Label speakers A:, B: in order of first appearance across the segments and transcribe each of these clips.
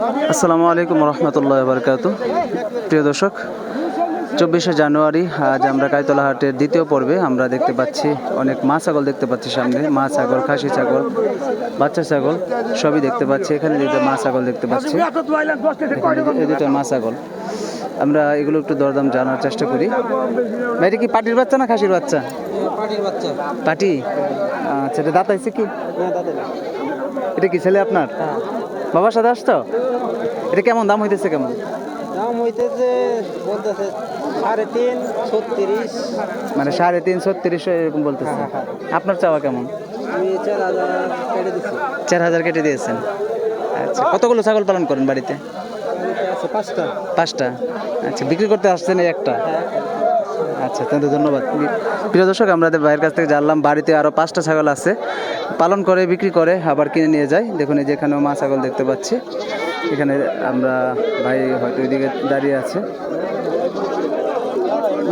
A: আসসালামু আলাইকুম রহমতুল্লাহ বারকাত। প্রিয় দর্শক, 24শে জানুয়ারি আজ আমরা কাইতলা হাটের দ্বিতীয় পর্বে আমরা দেখতে পাচ্ছি অনেক মা ছাগল দেখতে পাচ্ছি। সামনে মা ছাগল, খাসি ছাগল, বাচ্চা ছাগল সবই দেখতে পাচ্ছি। এখানে দুটো মা ছাগল দেখতে পাচ্ছি, এই দুটো মা ছাগল। আমরা এগুলো একটু দরদাম জানার চেষ্টা করি। ভাই, এটা কি পাটির বাচ্চা না খাসির বাচ্চা?
B: পাটির বাচ্চা।
A: পাটি? আচ্ছা, এটা দাঁত আছে কি? এটা কি ছেলে আপনার? বাবার সাথে আসতো? এটা কেমন দাম হইতেছে? কেমন
B: দাম হইতেছে বলতেছে 3.5, 36।
A: মানে 3.5, 36 এরকম বলতেছে। আপনার চাওয়া কেমন?
B: আমি 4,000 কেটে দিচ্ছি।
A: 4,000 কেটে দিয়েছেন। আচ্ছা, কতগুলো ছাগল পালন করেন বাড়িতে?
B: আছে 5টা।
A: 5টা। আচ্ছা, বিক্রি করতে আসছেন এই একটা? আচ্ছা, তাহলে ধন্যবাদ। প্রিয় দর্শক, আমাদের ভাইয়ের কাছ থেকে জানলাম বাড়িতে আরও 5টা ছাগল আছে, পালন করে, বিক্রি করে, আবার কিনে নিয়ে যায়। দেখুন, এই যেখানেও মা ছাগল দেখতে পাচ্ছি। এখানে আমরা ভাই হয়তো ওইদিকে দাঁড়িয়ে আছে।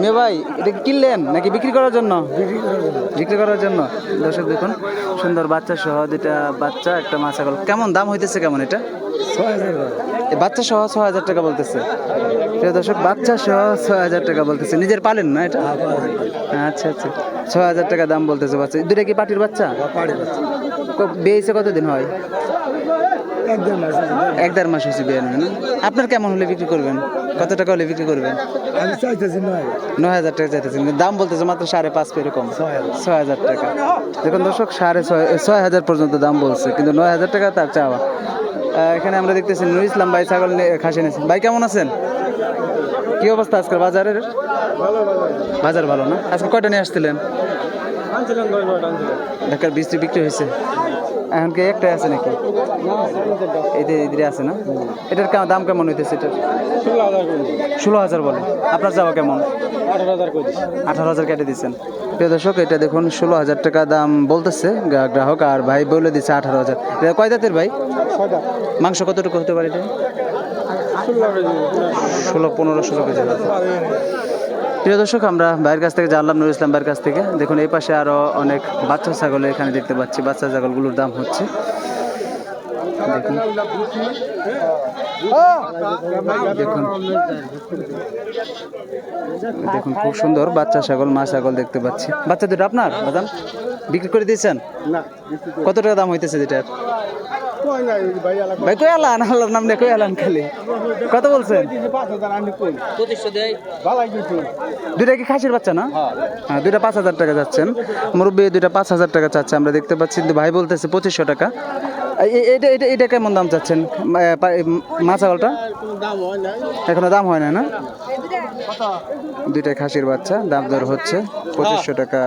A: মে ভাই, এটা কি কিনলেন নাকি বিক্রি করার জন্য? বিক্রি করার জন্য। দর্শক দেখুন, সুন্দর বাচ্চা সহ দুটা বাচ্চা, একটা মা ছাগল। কেমন দাম হইতেছে? কেমন এটা?
B: 6,000।
A: বাচ্চা সহ 6,000 টাকা বলতেছে। প্রিয় দর্শক, বাচ্চা সহ 6,000 টাকা বলতেছে। নিজের পালেন না এটা? আচ্ছা আচ্ছা, 6,000 টাকা দাম বলতেছে বাচ্চা দুটা। কি পাটির বাচ্চা? বিয়েছে কতদিন হয়? 1-1.5 মাস হয়েছে বিয়ে। না, আপনার কেমন হলে বিক্রি করবেন? কত টাকা হলে বিক্রি করবেন?
B: আমি চাইতেছি
A: 9,000 টাকা চাইতেছেন, দাম বলতেছে মাত্র 5.5 এরকম। 6,000 টাকা। দেখুন দর্শক, 6,500 পর্যন্ত দাম বলছে, কিন্তু 9,000 টাকা তার চাওয়া। এখানে আমরা দেখতেছি নুর ইসলাম ভাই ছাগল খাসি নিয়েছেন। ভাই, কেমন আছেন? কি অবস্থা আজকাল বাজারের? বাজার ভালো না? আজকে কয়টা নিয়ে আসছিলেন? ঢাকার বৃষ্টি বিক্রি হয়েছে। এখন কি একটাই আছে নাকি? এদের আছে না? এটার দাম কেমন হইতেছে? এটার 16,000 বলে। আপনার যাওয়া কেমন? 18,000 কেটে দিচ্ছেন। প্রিয় দর্শক, এটা দেখুন 16,000 টাকা দাম বলতেছে গ্রাহক, আর ভাই বলে দিচ্ছে 18,000। এটা কয় দাঁতের ভাই? মাংস কতটুকু হতে পারে এটা? 15-16 কেজি। প্রিয় দর্শক, আমরা ভাইয়ের কাছ থেকে জানলাম, নুর ইসলাম ভাইয়ের কাছ থেকে। দেখুন, এই পাশে আরো অনেক বাচ্চা ছাগল এখানে দেখতে পাচ্ছি। বাচ্চা ছাগলগুলোর দাম হচ্ছে, দেখুন দেখুন দেখুন, খুব সুন্দর বাচ্চা ছাগল, মা ছাগল দেখতে পাচ্ছি। বাচ্চা দুটো আপনার বাদাম বিক্রি করে দিয়েছেন? কত টাকা দাম হইতেছে যেটার? ভাই, কই আলান? আল্লাহর নাম নিয়ে কই আলান খালি? কত বলছেন? দুইটা কি খাসির বাচ্চা না? হ্যাঁ, দুইটা 5,000 টাকা যাচ্ছেন। মুরব্বী দুইটা 5,000 টাকা চাচ্ছে, আমরা দেখতে পাচ্ছি। কিন্তু ভাই বলতেছে 2,500 টাকা। এটা কেমন দাম চাচ্ছেন মা ছাগলটা? এখনো দাম হয় না? না, দুইটা খাসির বাচ্চা, দাম দর হচ্ছে 2,500 টাকা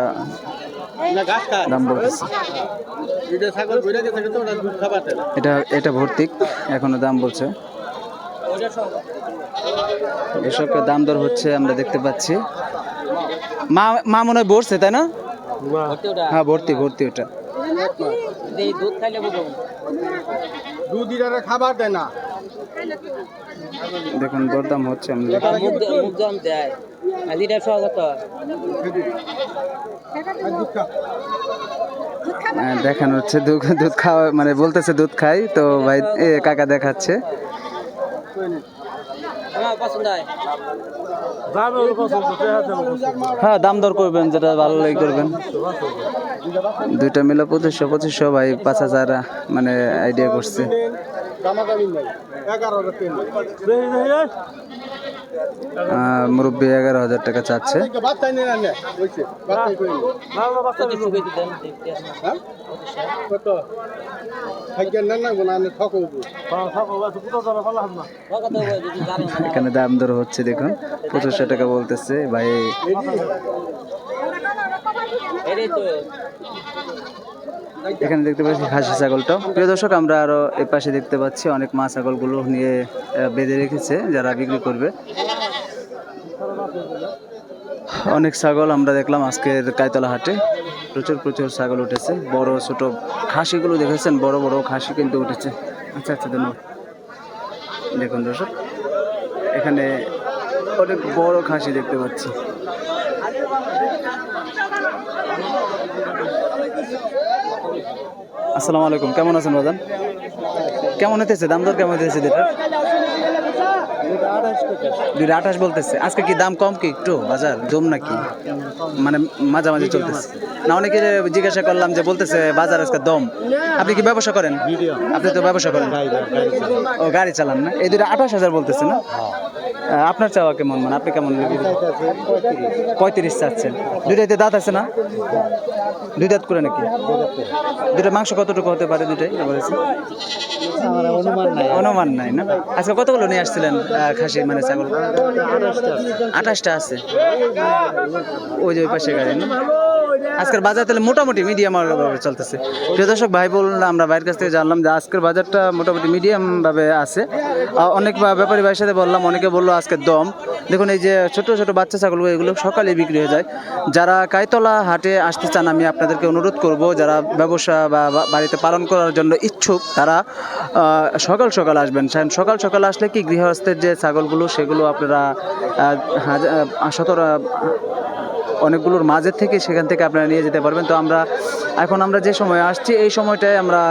A: দাম বলতেছে। এটা ভর্তি, এখনো দাম বলছে। এসব দাম দর হচ্ছে, আমরা দেখতে পাচ্ছি। মা মনে হয় বসছে, তাই না? হ্যাঁ, ভর্তি ওটা।
B: খাবার দেয় না।
A: দেখুন, দরদাম হচ্ছে। দেখানো হচ্ছে দুধ খাওয়া, মানে বলতেছে দুধ খাই। তো ভাই কাকা দেখাচ্ছে। হ্যাঁ, দাম দর করবেন, যেটা ভালো লাগে করবেন। দুইটা মিলে 2,500 ভাই 5,000 মানে আইডিয়া করছে। মুরব্বী 11,000 টাকা চাচ্ছে। এখানে দাম দর হচ্ছে, দেখুন 2,500 টাকা বলতেছে ভাই। এখানে দেখতে পাচ্ছি খাসি ছাগলটা। প্রিয় দর্শক, আমরা আরো এই পাশে দেখতে পাচ্ছি অনেক মা ছাগলগুলো নিয়ে বেঁধে রেখেছে যারা বিক্রি করবে। অনেক ছাগল আমরা দেখলাম আজকের কাইতলা হাটে। প্রচুর ছাগল উঠেছে, বড় ছোট খাসিগুলো দেখেছেন, বড় বড় খাসি কিন্তু উঠেছে। আচ্ছা, ধন্যবাদ। দেখুন দর্শক, এখানে অনেক বড় খাসি দেখতে পাচ্ছি। আসসালামু আলাইকুম, কেমন আছেন বাজান? কেমন হইতেছে দাম দর কেমন হইতেছে দুটার? 228 বলতেছে। আজকে কি দাম কম কি একটু বাজার জম নাকি মানে মাঝামাঝি চলতেছে না? অনেকে জিজ্ঞাসা করলাম যে বলতেছে বাজার আজকে দম। আপনি কি ব্যবসা করেন? আপনি তো ব্যবসা করেন, ও গাড়ি চালান না? এই দুটো 28,000 বলতেছে না? আপনার চাওয়া কেমন, মানে আপনি কেমন? 35 চাচ্ছেন। দুইটাইতে দাঁত আছে না? দুই দাঁত করে নাকি? দুটো মাংস কতটুকু হতে পারে দুটাই বলেছে? অনুমান নাই না? আজকে কতগুলো নিয়ে আসছিলেন খাসি মানে ছাগল? 28টা আছে ওই যে ওই পাশে গাড়ি না? আজকের বাজার তাহলে মোটামুটি মিডিয়াম চলতেছে। প্রিয় দর্শক ভাই বললাম, আমরা ভাইয়ের কাছ থেকে জানলাম যে আজকের বাজারটা মোটামুটি মিডিয়াম ভাবে আছে। অনেক ব্যাপারী ভাইয়ের সাথে বললাম, অনেকে বললো আজকে দম। দেখুন এই যে ছোট ছোট বাচ্চা ছাগলগুলো, এগুলো সকালে বিক্রি হয়ে যায়। যারা কাইতলা হাটে আসতে চান, আমি আপনাদেরকে অনুরোধ করব, যারা ব্যবসা বা বাড়িতে পালন করার জন্য ইচ্ছুক তারা সকাল সকাল আসবেন। সকাল সকাল আসলে কি গৃহস্থের যে ছাগলগুলো সেগুলো আপনারা অনেকগুলোর মাঝে থেকে সেখান থেকে আপনারা নিয়ে যেতে পারবেন। তো আমরা যে সময় আসছি এই সময়টায় আমরা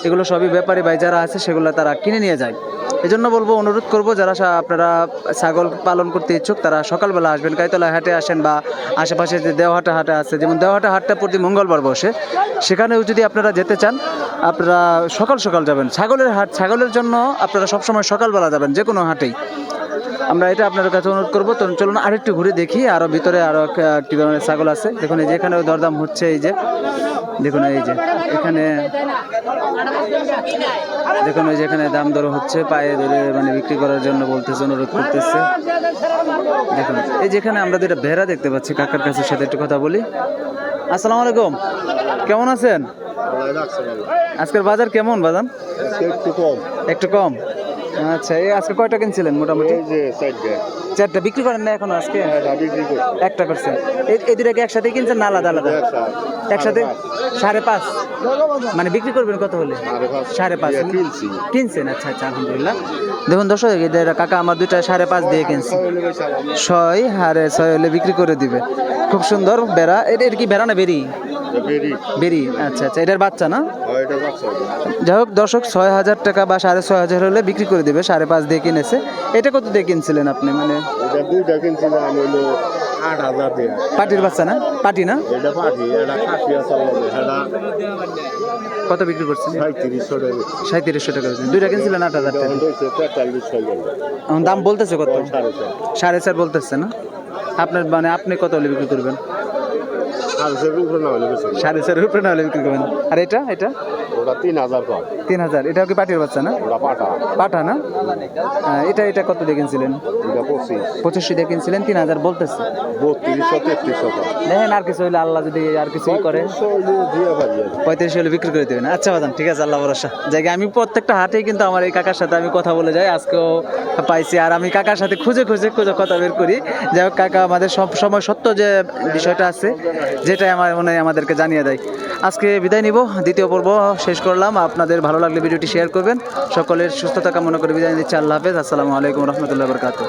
A: এগুলো সবই ব্যাপারী ভাই যারা আছে সেগুলো তারা কিনে নিয়ে যায়। এই জন্য বলবো, অনুরোধ করব যারা আপনারা ছাগল পালন করতে ইচ্ছুক তারা সকালবেলা আসবেন। কাইতলা হাটে আসেন বা আশেপাশে যে দেওহাটা হাটে আছে, যেমন দেওহাটা হাটটা প্রতি মঙ্গলবার বসে, সেখানেও যদি আপনারা যেতে চান আপনারা সকাল সকাল যাবেন। ছাগলের হাট, ছাগলের জন্য আপনারা সবসময় সকালবেলা যাবেন যে কোনো হাটেই। আমরা এটা আপনাদের কাছে অনুরোধ করবো। তো চলুন আরেকটু ঘুরে দেখি, আরও ভিতরে আরও কী ধরনের ছাগল আছে। দেখুন এই যে এখানেও দরদাম হচ্ছে, এই যে দেখুন এই যে এখানে দেখুন এই যে এখানে দাম দর হচ্ছে, পায়ে ধরে মানে বিক্রি করার জন্য বলতেছে, অনুরোধ করতেছে। দেখুন এই যে এখানে আমরা দুইটা ভেড়া দেখতে পাচ্ছি, কাকার কাছে সাথে একটু কথা বলি। আসসালামু আলাইকুম, কেমন আছেন? আজকের বাজার কেমন বাজার? একটু কম। আচ্ছা, এই আজকে কয়টা কিনছিলেন মোটামুটি? 4টা বিক্রি করেন না এখনো? আজকে একটা করছেন। এই দুটাকে একসাথে কিনছেন না আলাদা আলাদা? একসাথে 5.5 মানে বিক্রি করবেন কত হলে? 5.5 কিনছেন? আচ্ছা আচ্ছা, আলহামদুলিল্লাহ। দেখুন দর্শক, কাকা আমার দুইটা 5.5 দিয়ে কিনছে। 6.5 হলে বিক্রি করে দিবে। খুব সুন্দর বেড়া। এটা কি বেড়া না বেরি? বেরি। আচ্ছা আচ্ছা, এটার বাচ্চা না? যাই হোক দর্শক, 6,000 টাকা বা 6,500 হলে বিক্রি করে দেবে। 5.5 দিয়ে কিনেছে। এটা কত দিয়ে কিনছিলেন আপনি? মানে পাটির বাচ্চা না? পাটি না? কত বিক্রি করছেন? 3700 টাকা। দুইটা কিনছিলেন 8,000 টাকা। দাম বলতেছে কত? 4.5 বলতেছে না? আপনার মানে আপনি কত হলে বিক্রি করবেন? 4.5 উপরে না হলে বিক্রি করবেন। আর এটা 3,000। এটাও কি পাটির বাচ্চা না? পাঠা না? এটা কত দিয়ে কিনছিলেন? 2500 দিয়ে কিনছিলেন, 3,000 বলতেছে। দেখেন আর কিছু হইলে আল্লাহ যদি আর কিছুই করে 35 হলে বিক্রি করে দেবেন। আচ্ছা বাদাম, ঠিক আছে, আল্লাহ ভরসা। জায়গা আমি প্রত্যেকটা হাটেই কিন্তু আমার এই কাকার সাথে আমি কথা বলে যাই, আজকেও পাইছি। আর আমি কাকার সাথে খুঁজে কথা বের করি। যাই হোক, কাকা আমাদের সব সময় সত্য যে বিষয়টা আছে যেটা আমার মনে হয় আমাদেরকে জানিয়ে দেয়। আজকে বিদায় নিব, দ্বিতীয় পর্ব শেষ করলাম। আপনাদের ভালো লাগলে ভিডিওটি শেয়ার করবেন। সকলের সুস্থতা কামনা করে বিদায় নিচ্ছি। আল্লাহ হাফেজ। আসসালামু আলাইকুম রহমতুল্লাহ বরকাতুহ।